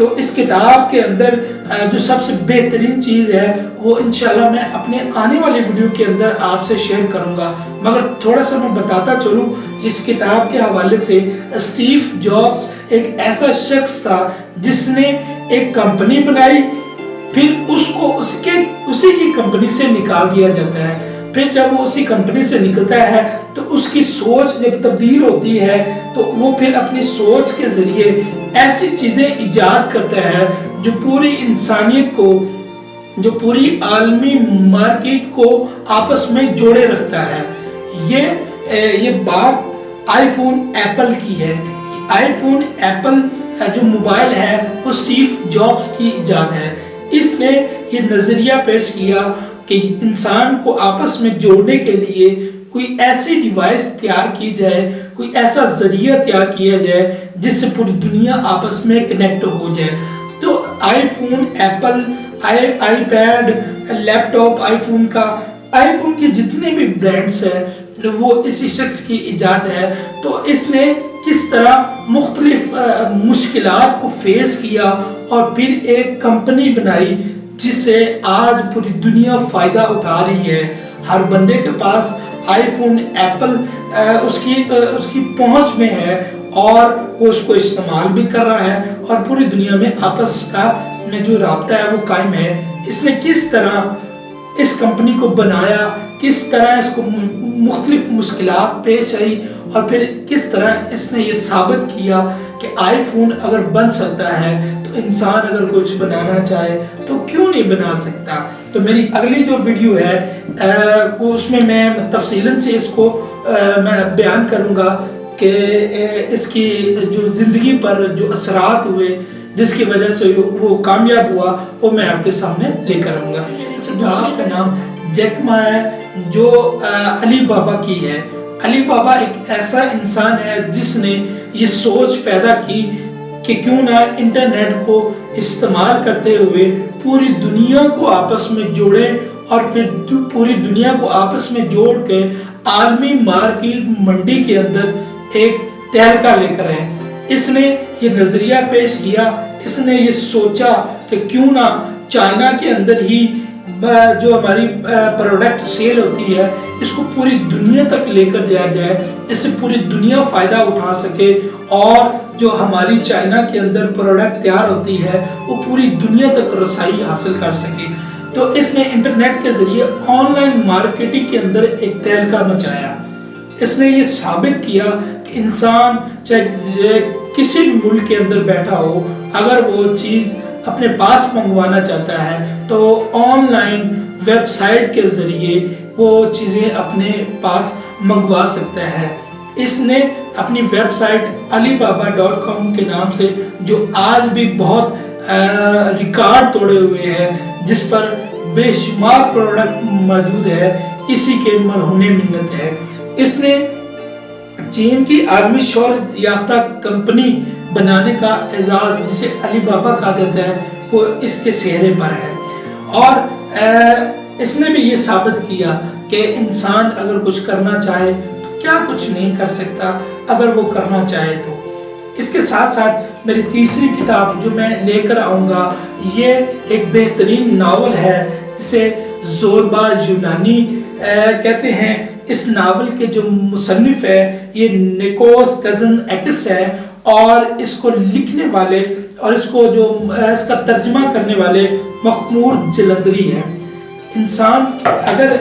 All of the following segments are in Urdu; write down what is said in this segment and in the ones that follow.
تو اس کتاب کے اندر جو سب سے بہترین چیز ہے وہ انشاءاللہ میں اپنے آنے والی ویڈیو کے اندر آپ سے شیئر کروں گا، مگر تھوڑا سا میں بتاتا چلوں اس کتاب کے حوالے سے۔ اسٹیو جابس ایک ایسا شخص تھا جس نے ایک کمپنی بنائی، پھر اس کو اسی کی کمپنی سے نکال دیا جاتا ہے۔ پھر جب وہ اسی کمپنی سے نکلتا ہے تو اس کی سوچ جب تبدیل ہوتی ہے تو وہ پھر اپنی سوچ کے ذریعے ایسی چیزیں ایجاد کرتا ہے جو پوری انسانیت کو، جو پوری عالمی مارکیٹ کو آپس میں جوڑے رکھتا ہے۔ یہ بات آئی فون ایپل کی ہے۔ آئی فون ایپل جو موبائل ہے وہ اسٹیو جابس کی ایجاد ہے۔ اس نے یہ نظریہ پیش کیا کہ انسان کو آپس میں جوڑنے کے لیے کوئی ایسی ڈیوائس تیار کی جائے، کوئی ایسا ذریعہ تیار کیا جائے جس سے پوری دنیا آپس میں کنیکٹ ہو جائے۔ تو iPhone Apple, iPad, laptop, iPhone کے جتنے بھی برانڈز ہیں وہ اسی شخص کی ایجاد ہے۔ تو اس نے کس طرح مختلف مشکلات کو فیس کیا اور پھر ایک کمپنی بنائی جس سے آج پوری دنیا فائدہ اٹھا رہی ہے۔ ہر بندے کے پاس آئی فون ایپل اس کی پہنچ میں ہے اور وہ اس کو استعمال بھی کر رہا ہے اور پوری دنیا میں آپس کا جو رابطہ ہے وہ قائم ہے۔ اس نے کس طرح اس کمپنی کو بنایا، کس طرح اس کو مختلف مشکلات پیش آئی اور پھر کس طرح اس نے یہ ثابت کیا کہ آئی فون اگر بن سکتا ہے تو انسان اگر کچھ بنانا چاہے تو کیوں نہیں بنا سکتا۔ تو میری اگلی جو ویڈیو ہے وہ اس میں تفصیلاً سے اس کو میں بیان کروں گا کہ اس کی جو زندگی پر جو اثرات ہوئے جس کی وجہ سے وہ کامیاب ہوا وہ میں آپ کے سامنے لے کر آؤں گا۔ دوسری کا نام جیک ما ہے جو علی بابا کی ہے۔ علی بابا ایک ایسا انسان ہے جس نے یہ سوچ پیدا کی کہ کیوں نہ انٹرنیٹ کو استعمال کرتے ہوئے پوری دنیا کو آپس میں جوڑے اور پھر پوری دنیا کو آپس میں جوڑ کے عالمی مارکیٹ منڈی کے اندر ایک تہلکہ لے کر آئے۔ اس نے یہ نظریہ پیش کیا، اس نے یہ سوچا کہ کیوں نہ چائنا کے اندر ہی جو ہماری پروڈکٹ سیل ہوتی ہے اس کو پوری دنیا تک لے کر جایا جائے، اس سے پوری دنیا فائدہ اٹھا سکے اور جو ہماری چائنا کے اندر پروڈکٹ تیار ہوتی ہے وہ پوری دنیا تک رسائی حاصل کر سکے۔ تو اس نے انٹرنیٹ کے ذریعے آن لائن مارکیٹنگ کے اندر ایک تہلکہ مچایا۔ اس نے یہ ثابت کیا کہ انسان چاہے کسی بھی ملک کے اندر بیٹھا ہو، اگر وہ چیز اپنے پاس منگوانا چاہتا ہے تو آن لائن ویب سائٹ کے ذریعے وہ چیزیں اپنے پاس منگوا سکتا ہے۔ اس نے اپنی ویب سائٹ alibaba.com کے نام سے جو آج بھی بہت ریکارڈ توڑے ہوئے ہیں، جس پر بے شمار پروڈکٹ موجود ہے، اسی کے مرہون منت ہے۔ اس نے چین کی عالمی شہرت یافتہ کمپنی بنانے کا اعزاز جسے علی بابا کہا جاتا ہے وہ اس کے چہرے پر ہے۔ اور اس نے بھی یہ ثابت کیا کہ انسان اگر کچھ کرنا چاہے تو کیا کچھ نہیں کر سکتا اگر وہ کرنا چاہے تو۔ اس کے ساتھ ساتھ میری تیسری کتاب جو میں لے کر آؤں گا یہ ایک بہترین ناول ہے جسے زوربا یونانی کہتے ہیں۔ اس ناول کے جو مصنف ہے یہ نیکوس کزنیکس ہے اور اس کو لکھنے والے اور اس کا ترجمہ کرنے والے مخمور جلندری ہے۔ انسان اگر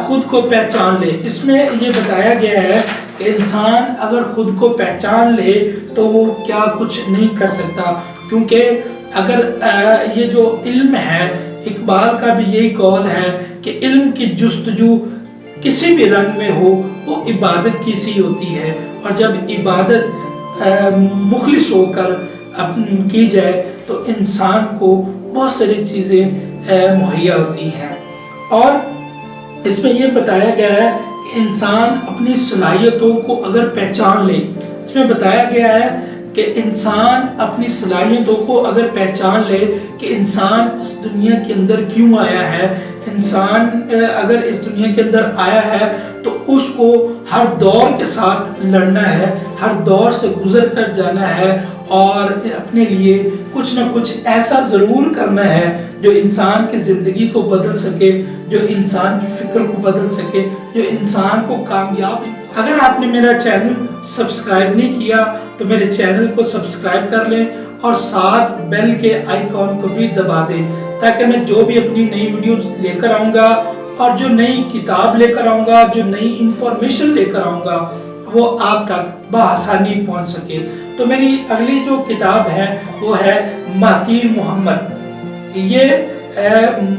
خود کو پہچان لے، اس میں یہ بتایا گیا ہے کہ انسان اگر خود کو پہچان لے تو وہ کیا کچھ نہیں کر سکتا، کیونکہ اگر یہ جو علم ہے، اقبال کا بھی یہی قول ہے کہ علم کی جستجو کسی بھی رنگ میں ہو وہ عبادت کی سی ہوتی ہے، اور جب عبادت مخلص ہو کر کی جائے تو انسان کو بہت ساری چیزیں مہیا ہوتی ہیں۔ اور اس میں یہ بتایا گیا ہے کہ انسان اپنی صلاحیتوں کو اگر پہچان لے، اس میں بتایا گیا ہے کہ انسان اپنی صلاحیتوں کو اگر پہچان لے کہ انسان اس دنیا کے اندر کیوں آیا ہے، انسان اگر اس دنیا کے اندر آیا ہے تو اس کو ہر دور کے ساتھ لڑنا ہے، ہر دور سے گزر کر جانا ہے اور اپنے لیے کچھ نہ کچھ ایسا ضرور کرنا ہے جو انسان کی زندگی کو بدل سکے، جو انسان کی فکر کو بدل سکے، جو انسان کو کامیاب۔ اگر آپ نے میرا چینل سبسکرائب نہیں کیا تو میرے چینل کو سبسکرائب کر لیں اور ساتھ بیل کے آئیکن کو بھی دبا دیں، تاکہ میں جو بھی اپنی نئی ویڈیو لے کر آؤں گا اور جو نئی کتاب لے کر آؤں گا، جو نئی انفارمیشن لے کر آؤں گا، وہ آپ تک بآسانی پہنچ سکے۔ تو میری اگلی جو کتاب ہے وہ ہے مہاتیر محمد۔ یہ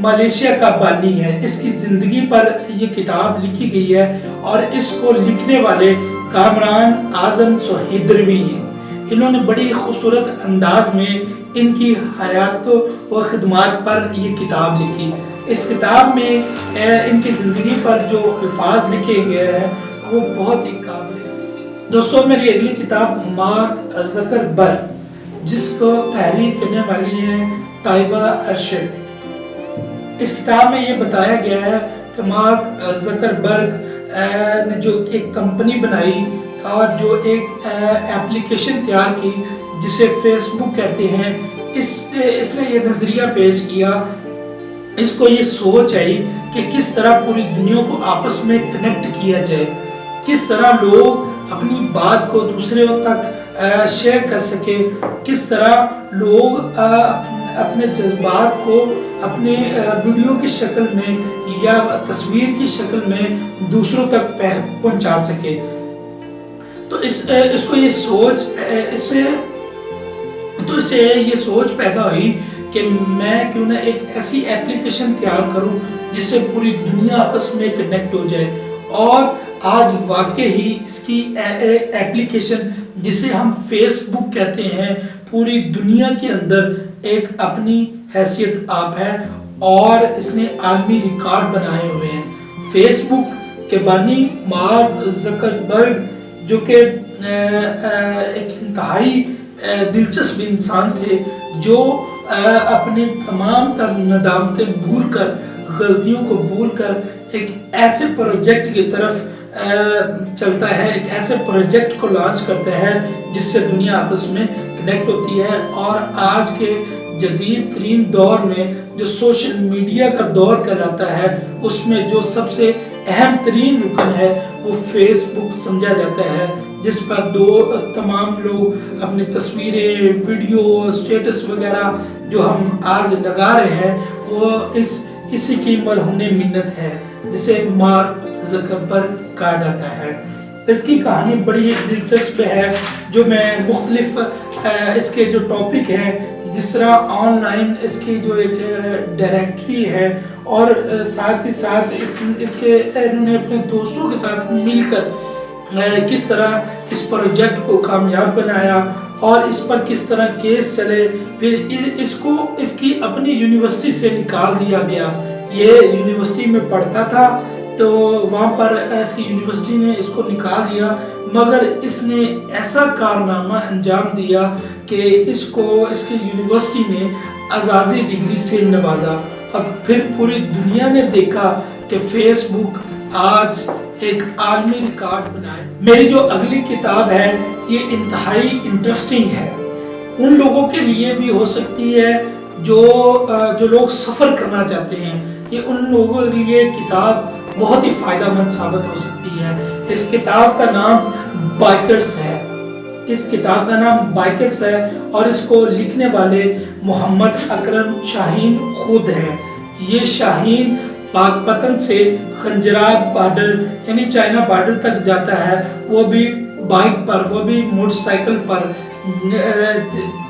ملیشیا کا بانی ہے، اس کی زندگی پر یہ کتاب لکھی گئی ہے اور اس کو لکھنے والے کامران اعظم سہیدروی ہیں۔ انہوں نے بڑی خوبصورت انداز میں ان کی حیات و خدمات پر یہ کتاب لکھی۔ اس کتاب میں ان کی زندگی پر جو الفاظ لکھے گئے ہیں وہ بہت ہی قابل ہے۔ دوستو، میری اگلی کتاب مارک زکربرگ، جس کو تحریر کرنے والی ہے طیبہ ارشد۔ اس کتاب میں یہ بتایا گیا ہے کہ مارک زکربرگ نے جو ایک کمپنی بنائی اور جو ایک ایپلیکیشن تیار کی جسے فیس بک کہتے ہیں، اس نے یہ نظریہ پیش کیا، اس کو یہ سوچ آئی کہ کس طرح پوری دنیا کو آپس میں کنیکٹ کیا جائے، کس طرح لوگ اپنی بات کو دوسروں تک شیئر کر سکے، کس طرح لوگ اپنے جذبات کو اپنے ویڈیو کی شکل میں یا تصویر کی شکل میں دوسروں تک پہنچا سکے۔ تو اس کو یہ سوچ اسے یہ سوچ پیدا ہوئی کہ میں کیوں نہ ایک ایسی ایپلیکیشن تیار کروں جس سے پوری دنیا آپس میں کنیکٹ ہو جائے۔ اور آج واقعی اس کی ایپلیکیشن جسے ہم فیس بک کہتے ہیں پوری دنیا کے اندر ایک اپنی حیثیت آپ ہے اور اس نے عالمی ریکارڈ بنائے ہوئے ہیں۔ فیس بک کے بانی مارک زکربرگ، جو کہ ایک انتہائی دلچسپ انسان تھے، جو اپنے تمام تر ندامتیں بھول کر، غلطیوں کو بھول کر ایک ایسے پروجیکٹ کی طرف چلتا ہے، ایک ایسے پروجیکٹ کو لانچ کرتا ہے جس سے دنیا آپس میں کنیکٹ ہوتی ہے۔ اور آج کے جدید ترین دور میں جو سوشل میڈیا کا دور کہلاتا ہے، اس میں جو سب سے اہم ترین رکن ہے وہ فیس بک سمجھا جاتا ہے، جس پر تمام لوگ اپنی تصویریں، ویڈیو، سٹیٹس وغیرہ جو ہم آج لگا رہے ہیں وہ اسی کی مرہون منت ہے، جسے مارک زکربرگ کہا جاتا ہے۔ اس کی کہانی بڑی دلچسپ ہے، جو میں مختلف اس کے جو ٹاپک ہیں، جس طرح آن لائن اس کی جو ایک ڈائریکٹری ہے اور ساتھ ہی ساتھ انہوں نے اپنے دوستوں کے ساتھ مل کر کس طرح اس پروجیکٹ کو کامیاب بنایا اور اس پر کس طرح کیس چلے، پھر اس کی اپنی یونیورسٹی سے نکال دیا گیا۔ یہ یونیورسٹی میں پڑھتا تھا تو وہاں پر اس کی یونیورسٹی نے اس کو نکال دیا، مگر اس نے ایسا کارنامہ انجام دیا کہ اس کی یونیورسٹی نے اعزازی ڈگری سے نوازا۔ اب پھر پوری دنیا نے دیکھا کہ فیس بک آج ایک عالمی ریکارڈ بنائے۔ میری جو اگلی کتاب ہے یہ انتہائی انٹرسٹنگ ہے، ان لوگوں کے لیے بھی ہو سکتی ہے جو لوگ سفر کرنا چاہتے ہیں، یہ ان لوگوں کے لیے کتاب بہت ہی فائدہ مند ثابت ہو سکتی ہے۔ اس کتاب کا نام بائکرز ہے، اور اس کو لکھنے والے محمد اکرم شاہین خود ہیں۔ یہ شاہین پاک پتن سے خنجراب بارڈر یعنی چائنا بارڈر تک جاتا ہے، وہ بھی بائک پر، وہ بھی موٹر سائیکل پر۔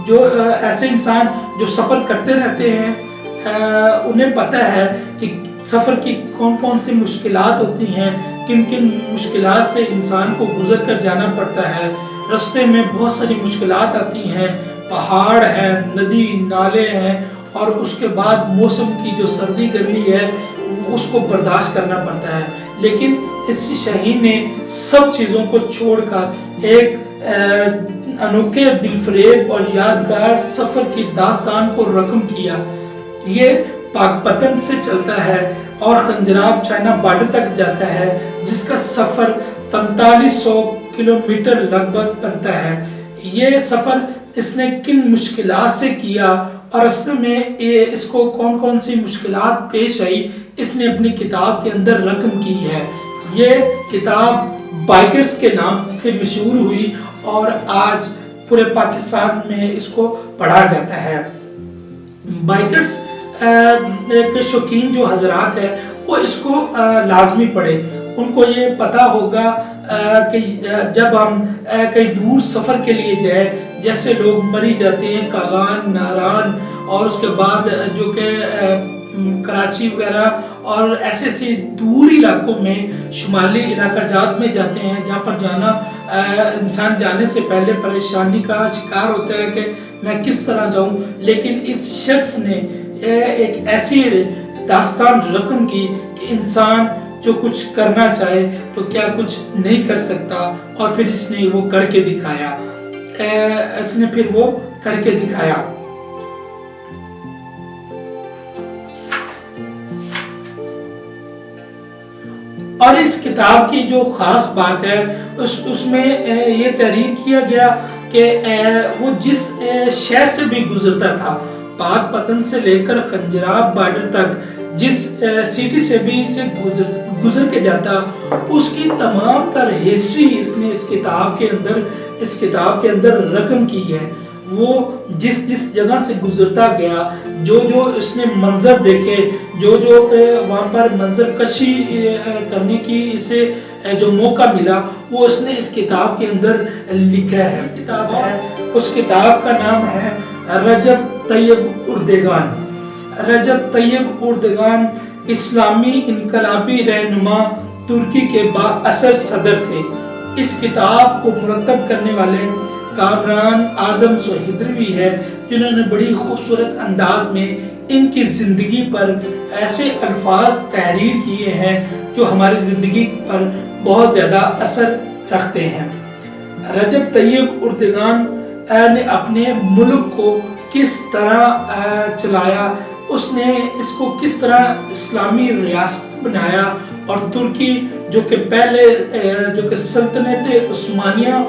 جو ایسے انسان جو سفر کرتے رہتے ہیں انہیں پتہ ہے کہ سفر کی کون سی مشکلات ہوتی ہیں، کن مشکلات سے انسان کو گزر کر جانا پڑتا ہے۔ رستے میں بہت ساری مشکلات آتی ہیں، پہاڑ ہیں، ندی نالے ہیں، اور اس کے بعد موسم کی جو سردی گرمی ہے اس کو برداشت کرنا پڑتا ہے۔ لیکن اس شاہین نے سب چیزوں کو چھوڑ کر ایک انوکھے دل فریب اور یادگار سفر کی داستان کو رقم کیا۔ یہ پاک پتن سے چلتا ہے اور خنجراب چائنا بارڈر تک جاتا ہے، جس کا سفر 4500 کلومیٹر لگ بھگ بنتا ہے۔ یہ سفر اس نے کن مشکلات سے کیا اور اصل میں اس کو کون کون سی مشکلات پیش آئی، اس نے اپنی کتاب کے اندر رقم کی ہے۔ یہ کتاب بائکرز کے نام سے مشہور ہوئی اور آج پورے پاکستان میں اس کو پڑھا جاتا ہے۔ بائکرز کے شوقین جو حضرات ہیں وہ اس کو لازمی پڑھیں۔ ان کو یہ پتا ہوگا کہ جب ہم کہیں دور سفر کے لیے جائیں، جیسے لوگ مری جاتے ہیں کاغان، ناران اور اس کے بعد جو کہ کراچی وغیرہ اور ایسے دور علاقوں میں شمالی علاقہ جات میں جاتے ہیں، جہاں پر جانا انسان جانے سے پہلے پریشانی کا شکار ہوتا ہے کہ میں کس طرح جاؤں، لیکن اس شخص نے ایک ایسی داستان رقم کی کہ انسان جو کچھ کرنا چاہے تو کیا کچھ نہیں کر سکتا، اور پھر اس نے وہ کر کے دکھایا۔ اور اس کتاب کی جو خاص بات ہے اس میں یہ تحریر کیا گیا کہ وہ جس شہر سے بھی گزرتا تھا، پاک پتن سے لے کر خنجراب بارڈر تک، جس سٹی سے بھی سے گزر کے جاتا، اس کی تمام تر ہسٹری اس نے اس کتاب کے اندر رقم کی ہے۔ وہ جس جگہ سے گزرتا گیا، جو اس نے منظر دیکھے، جو وہاں پر منظر کشی کرنے کی اسے جو موقع ملا، وہ اس نے اس کتاب کے اندر لکھا ہے۔ کتاب ہے، اس کتاب کا نام ہے رجب طیب اردگان۔ رجب طیب اردگان اسلامی انقلابی رہنما، ترکی کے بااثر صدر تھے۔ اس کتاب کو مرتب کرنے والے کامران اعظم سہیدروی ہے، جنہوں نے بڑی خوبصورت انداز میں ان کی زندگی پر ایسے الفاظ تحریر کیے ہیں جو ہماری زندگی پر بہت زیادہ اثر رکھتے ہیں۔ رجب طیب اردگان نے اپنے ملک کو کس طرح چلایا، اس نے اس کو کس طرح اسلامی ریاست بنایا، اور ترکی جو کہ پہلے جو کہ سلطنت عثمانیہ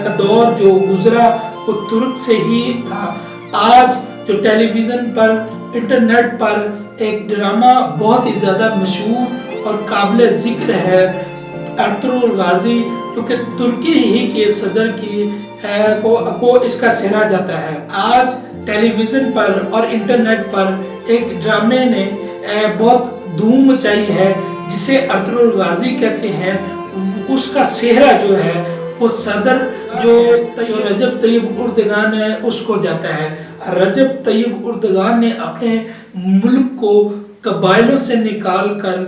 کا دور جو گزرا وہ ترک سے ہی تھا۔ آج جو ٹیلی ویژن پر، انٹرنیٹ پر ایک ڈرامہ بہت ہی زیادہ مشہور اور قابل ذکر ہے، ارطغرل غازی، جو کہ ترکی ہی کے صدر کی کو اس کا سہرا جاتا ہے۔ آج ٹیلی ویژن پر اور انٹرنیٹ پر ایک ڈرامے نے بہت دھوم مچائی ہے جسے ارطغرل غازی کہتے ہیں۔ اس کا سہرا جو ہے وہ صدر جو رجب طیب اردگان ہے اس کو جاتا ہے۔ رجب طیب اردگان نے اپنے ملک کو قبائلوں سے نکال کر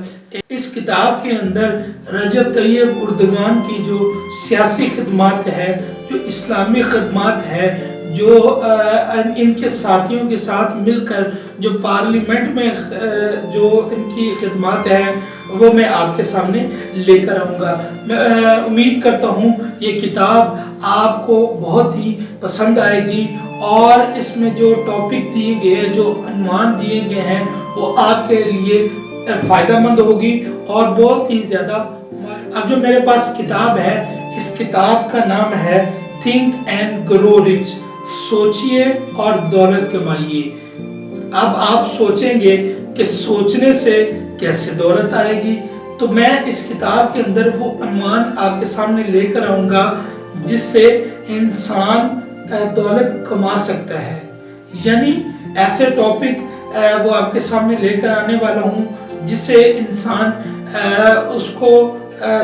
اس کتاب کے اندر رجب طیب اردگان کی جو سیاسی خدمات ہے، جو اسلامی خدمات ہے، جو ان کے ساتھیوں کے ساتھ مل کر جو پارلیمنٹ میں جو ان کی خدمات ہیں وہ میں آپ کے سامنے لے کر آؤں گا۔ میں امید کرتا ہوں یہ کتاب آپ کو بہت ہی پسند آئے گی، اور اس میں جو ٹاپک دیے گئے، جو عنوان دیے گئے ہیں وہ آپ کے لیے فائدہ مند ہوگی اور بہت ہی زیادہ۔ اب جو میرے پاس کتاب ہے، اس کتاب کا نام ہے تھنک اینڈ گرو رچ، سوچئے اور دولت کمائیے۔ اب آپ سوچیں گے کہ سوچنے سے کیسے دولت آئے گی، تو میں اس کتاب کے اندر وہ عنوان آپ کے سامنے لے کر آؤں گا جس سے انسان دولت کما سکتا ہے۔ یعنی ایسے ٹاپک وہ آپ کے سامنے لے کر آنے والا ہوں جس سے انسان اس کو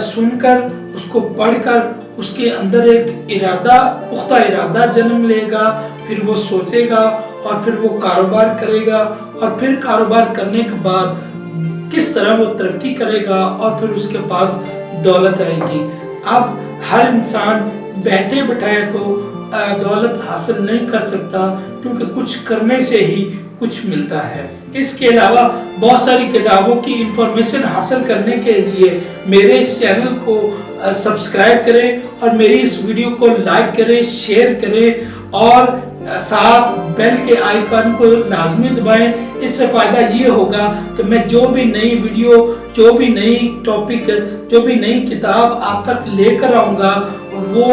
سن کر، اس کو پڑھ کر اس کے اندر ایک ارادہ، پختہ ارادہ جنم لے گا، پھر وہ سوچے گا اور پھر وہ کاروبار کرے گا، اور پھر کاروبار کرنے کے بعد کس طرح وہ ترقی کرے گا اور پھر اس کے پاس دولت آئے گی۔ اب ہر انسان بیٹھے بٹھائے تو دولت حاصل نہیں کر سکتا، کیونکہ کچھ کرنے سے ہی کچھ ملتا ہے۔ اس کے علاوہ بہت ساری کتابوں کی انفارمیشن حاصل کرنے کے لیے میرے اس چینل کو سبسکرائب کریں اور میری اس ویڈیو کو لائک کریں، شیئر کریں اور ساتھ بیل کے آئیکن کو لازمی دبائیں۔ اس سے فائدہ یہ ہوگا کہ میں جو بھی نئی ویڈیو، جو بھی نئی ٹاپک، جو بھی نئی کتاب آپ تک لے کر آؤں گا وہ